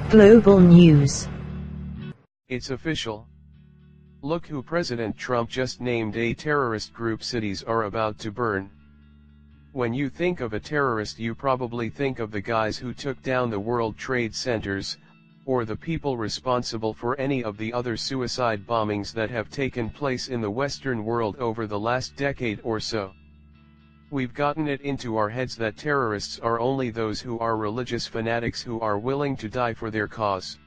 Global news. It's official. Look who President Trump just named a terrorist group cities are about to burn. When you think of a terrorist, you probably think of the guys who took down the World Trade Centers, or the people responsible for any of the other suicide bombings that have taken place in the Western world over the last decade or so. We've gotten it into our heads that terrorists are only those who are religious fanatics who are willing to die for their cause.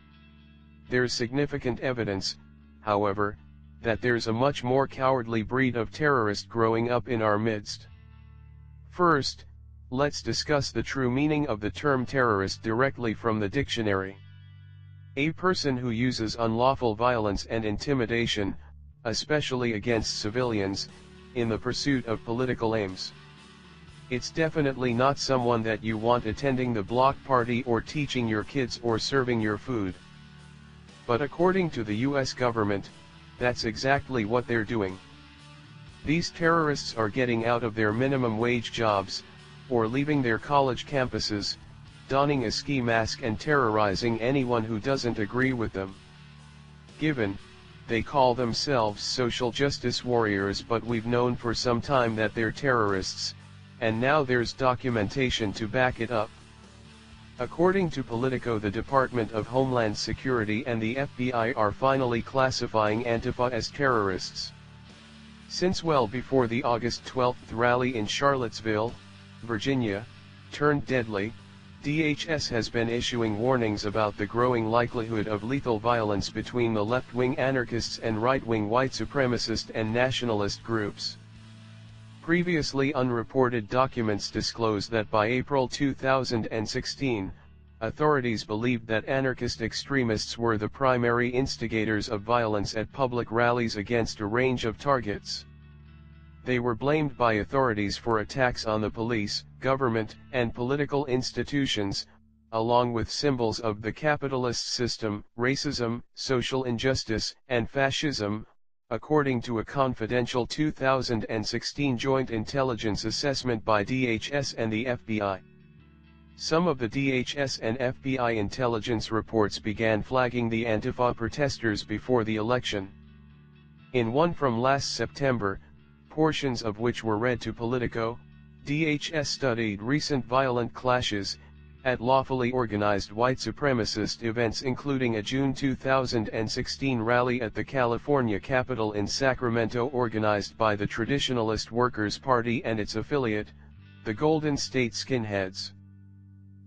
There's significant evidence, however, that there's a much more cowardly breed of terrorist growing up in our midst. First, let's discuss the true meaning of the term terrorist directly from the dictionary. A person who uses unlawful violence and intimidation, especially against civilians, in the pursuit of political aims. It's definitely not someone that you want attending the block party or teaching your kids or serving your food. But according to the US government, that's exactly what they're doing. These terrorists are getting out of their minimum wage jobs, or leaving their college campuses, donning a ski mask and terrorizing anyone who doesn't agree with them. Given, they call themselves social justice warriors, but we've known for some time that they're terrorists, and now there's documentation to back it up. According to Politico, the Department of Homeland Security and the FBI are finally classifying Antifa as terrorists. Since well before the August 12th rally in Charlottesville, Virginia, turned deadly, DHS has been issuing warnings about the growing likelihood of lethal violence between the left-wing anarchists and right-wing white supremacist and nationalist groups. Previously unreported documents disclose that by April 2016, authorities believed that anarchist extremists were the primary instigators of violence at public rallies against a range of targets. They were blamed by authorities for attacks on the police, government, and political institutions, along with symbols of the capitalist system, racism, social injustice, and fascism, according to a confidential 2016 joint intelligence assessment by DHS and the FBI. Some of the DHS and FBI intelligence reports began flagging the Antifa protesters before the election. In one from last September, portions of which were read to Politico, DHS studied recent violent clashes at lawfully organized white supremacist events, including a June 2016 rally at the California Capitol in Sacramento organized by the Traditionalist Workers' Party and its affiliate, the Golden State Skinheads.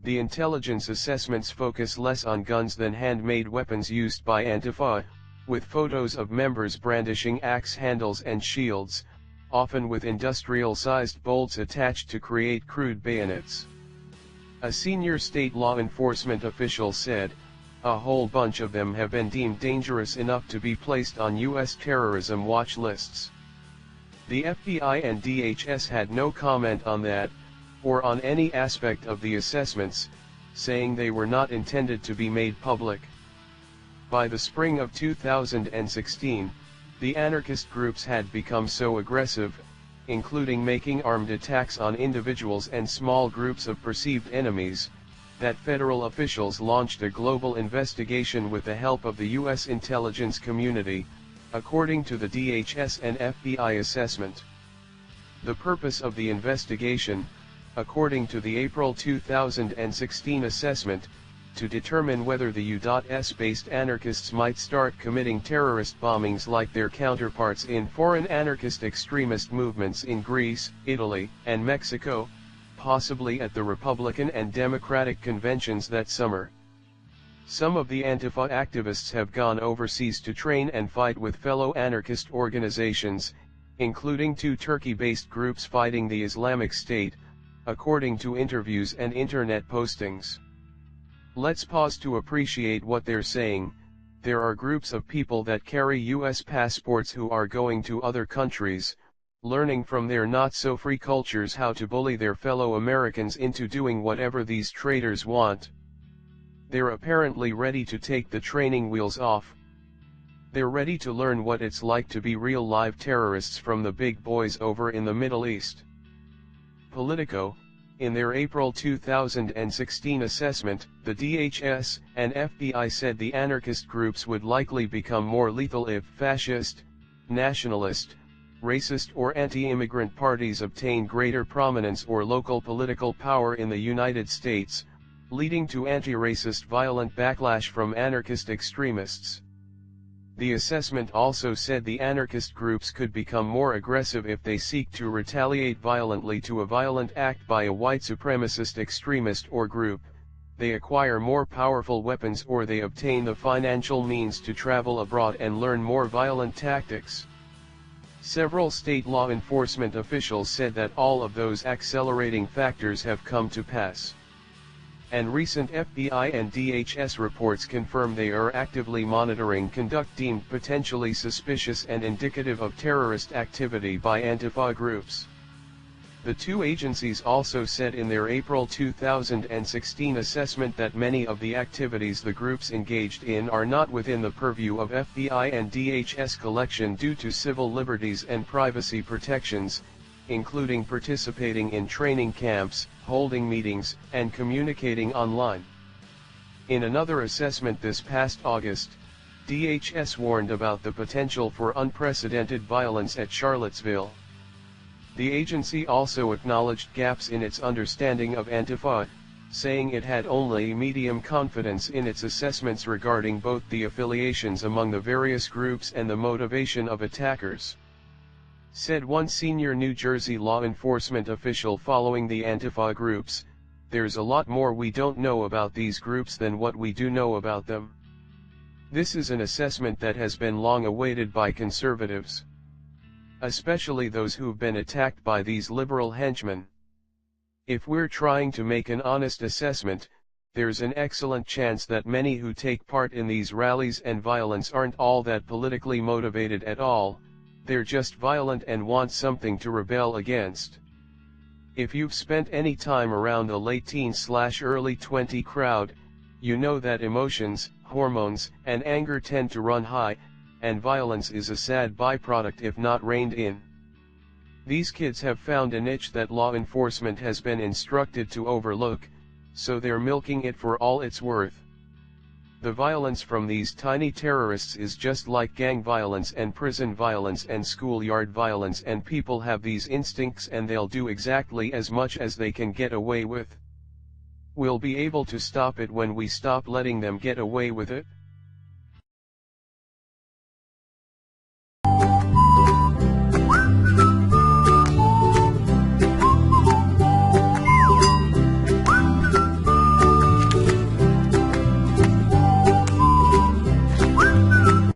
The intelligence assessments focus less on guns than handmade weapons used by Antifa, with photos of members brandishing axe handles and shields, often with industrial-sized bolts attached to create crude bayonets. A senior state law enforcement official said, "A whole bunch of them have been deemed dangerous enough to be placed on U.S. terrorism watch lists." The FBI and DHS had no comment on that, or on any aspect of the assessments, saying they were not intended to be made public. By the spring of 2016, the anarchist groups had become so aggressive, including making armed attacks on individuals and small groups of perceived enemies, that federal officials launched a global investigation with the help of the U.S. intelligence community, according to the DHS and FBI assessment. The purpose of the investigation, according to the April 2016 assessment, to determine whether the U.S.-based anarchists might start committing terrorist bombings like their counterparts in foreign anarchist extremist movements in Greece, Italy, and Mexico, possibly at the Republican and Democratic conventions that summer. Some of the Antifa activists have gone overseas to train and fight with fellow anarchist organizations, including two Turkey-based groups fighting the Islamic State, according to interviews and internet postings. Let's pause to appreciate what they're saying. There are groups of people that carry U.S. passports who are going to other countries, learning from their not-so-free cultures how to bully their fellow Americans into doing whatever these traitors want. They're apparently ready to take the training wheels off. They're ready to learn what it's like to be real live terrorists from the big boys over in the Middle East. Politico, In their April 2016 assessment, the DHS and FBI said the anarchist groups would likely become more lethal if fascist, nationalist, racist or anti-immigrant parties obtain greater prominence or local political power in the United States, leading to anti-racist violent backlash from anarchist extremists. The assessment also said the anarchist groups could become more aggressive if they seek to retaliate violently to a violent act by a white supremacist extremist or group, they acquire more powerful weapons, or they obtain the financial means to travel abroad and learn more violent tactics. Several state law enforcement officials said that all of those accelerating factors have come to pass. And recent FBI and DHS reports confirm they are actively monitoring conduct deemed potentially suspicious and indicative of terrorist activity by Antifa groups. The two agencies also said in their April 2016 assessment that many of the activities the groups engaged in are not within the purview of FBI and DHS collection due to civil liberties and privacy protections, including participating in training camps, holding meetings, and communicating online. In another assessment this past August, DHS warned about the potential for unprecedented violence at Charlottesville. The agency also acknowledged gaps in its understanding of Antifa, saying it had only medium confidence in its assessments regarding both the affiliations among the various groups and the motivation of attackers. Said one senior New Jersey law enforcement official following the Antifa groups, "There's a lot more we don't know about these groups than what we do know about them." This is an assessment that has been long awaited by conservatives, especially those who've been attacked by these liberal henchmen. If we're trying to make an honest assessment, there's an excellent chance that many who take part in these rallies and violence aren't all that politically motivated at all, they're just violent and want something to rebel against. If you've spent any time around the late teen/early 20 crowd, you know that emotions, hormones, and anger tend to run high, and violence is a sad byproduct if not reined in. These kids have found a niche that law enforcement has been instructed to overlook, so they're milking it for all it's worth. The violence from these tiny terrorists is just like gang violence and prison violence and schoolyard violence, and people have these instincts and they'll do exactly as much as they can get away with. We'll be able to stop it when we stop letting them get away with it.